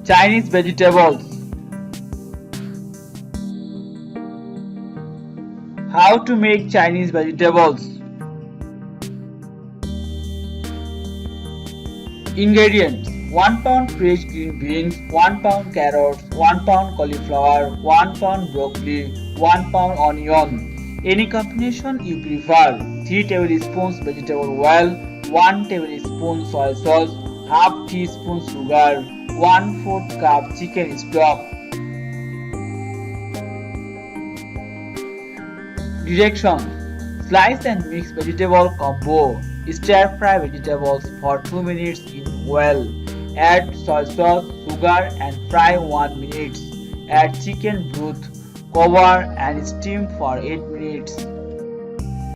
Chinese vegetables. How to make Chinese vegetables. Ingredients: 1 pound fresh green beans, 1 pound carrots, 1 pound cauliflower, 1 pound broccoli, 1 pound onion. Any combination you prefer. 3 tablespoons vegetable oil, 1 tablespoon soy sauce, half teaspoon sugar, 1/4 cup chicken stock. Directions: slice and mix vegetable combo. Stir fry vegetables for 2 minutes in oil. Add soy sauce, sugar and fry 1 minute. Add chicken broth, cover and steam for 8 minutes.